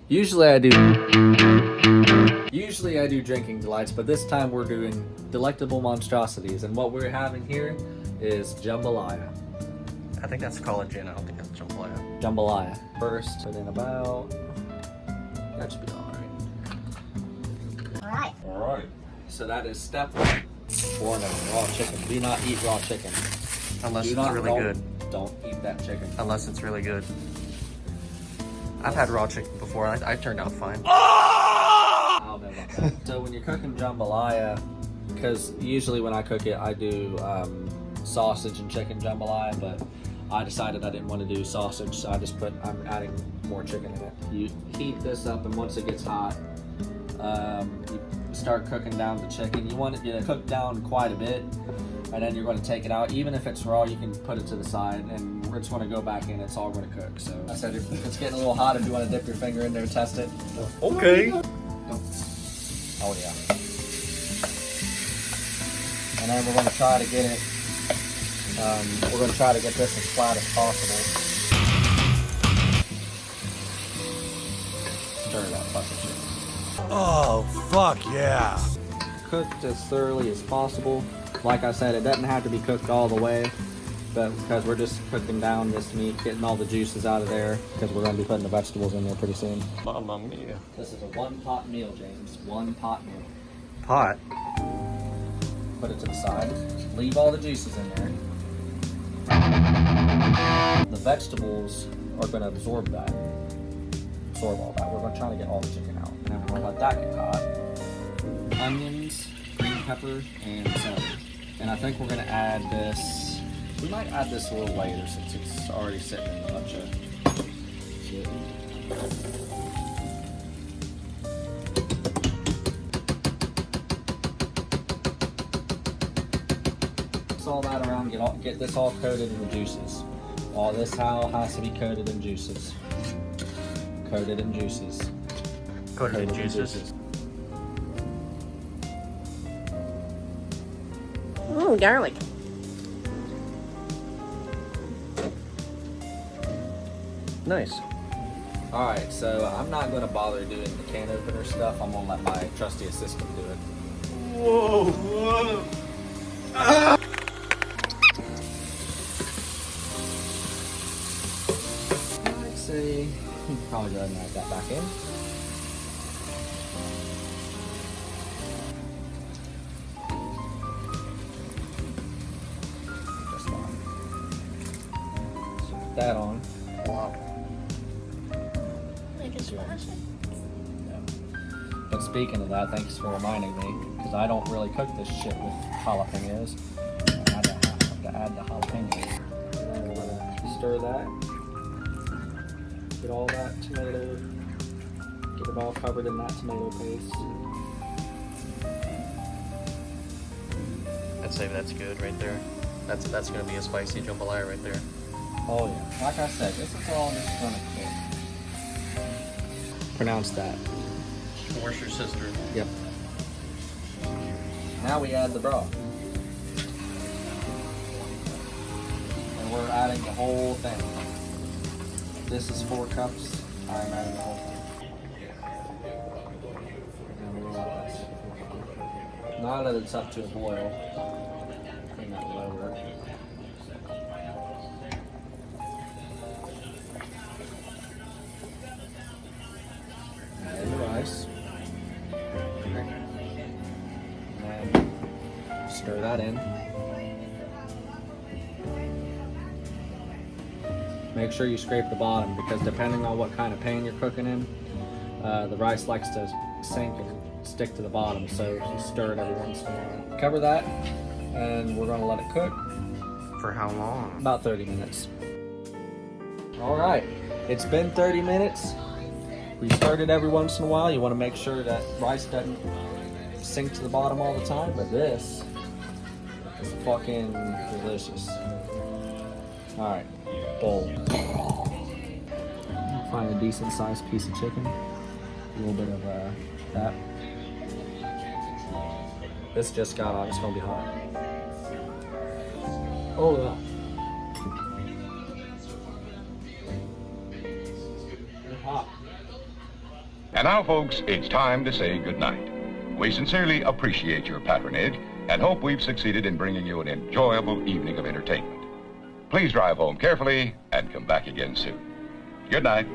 Usually I do drinking delights, but this time we're doing delectable monstrosities, and what we're having here is jambalaya. I think that's called gin. I don't think that's jambalaya. Jambalaya. First, put in about, that should be alright. Alright. So that is step one. Pour in raw chicken. Do not eat raw chicken. Unless it's really good. Don't eat that chicken. Unless it's really good. I've had raw chicken before. I turned out fine. I don't know about that. So when you're cooking jambalaya, because usually when I cook it, I do sausage and chicken jambalaya, but I decided I didn't want to do sausage, so I'm adding more chicken in it. You heat this up, and once it gets hot, you start cooking down the chicken. You want it to cook down quite a bit, and then you're going to take it out. Even if it's raw, you can put it to the side, and we're just going to go back in. It's all going to cook. So I said if it's getting a little hot, if you want to dip your finger in there, test it. Okay. Oh yeah. And then we're going to try to get it. We're going to try to get this as flat as possible. Stir that fucking chicken. Oh, fuck yeah. Cooked as thoroughly as possible. Like I said, it doesn't have to be cooked all the way, but because we're just cooking down this meat, getting all the juices out of there, because we're going to be putting the vegetables in there pretty soon. Mamma mia. This is a one-pot meal, James. One-pot meal. Pot? Put it to the side. Leave all the juices in there. The vegetables are going to absorb that. Absorb all that. We're going to try to get all the chicken out. And then we're going to let that get hot. Onions, green pepper, and celery. And I think we're going to add this. We might add this a little later since it's already sitting in a bunch of shit. Mix all that around, get this all coated in the juices. All this has to be coated in juices. Coated in juices. Coated in juices. Mmm, garlic. Nice. Alright, so I'm not going to bother doing the can opener stuff. I'm going to let my trusty assistant do it. Whoa, whoa. I'd say you can probably go ahead and add that back in. Just fine. So put that on. Wow. Make it splash it. Yeah. But speaking of that, thanks for reminding me, because I don't really cook this shit with jalapenos. I have to add the jalapenos. And then we're gonna stir that. Get all that tomato, get it all covered in that tomato paste. I'd say that's good right there. That's gonna be a spicy jambalaya right there. Oh yeah, like I said, this is all just gonna cook. Pronounce that. Where's your sister? Yep. Now we add the broth. And we're adding the whole thing. This is 4 cups. I'm adding the whole thing. Now that it's up to a boil, bring that lower. Add the rice. And stir that in. Make sure you scrape the bottom, because depending on what kind of pan you're cooking in, the rice likes to sink and stick to the bottom, so you stir it every once in a while. Cover that, and we're going to let it cook. For how long? About 30 minutes. Alright, it's been 30 minutes. We stirred it every once in a while. You want to make sure that rice doesn't sink to the bottom all the time, but this is fucking delicious. Alright, bowl. Find a decent sized piece of chicken. A little bit of that. This just got on, it's gonna be hot. Oh yeah. It's hot. And now, folks, it's time to say goodnight. We sincerely appreciate your patronage and hope we've succeeded in bringing you an enjoyable evening of entertainment. Please drive home carefully and come back again soon. Good night.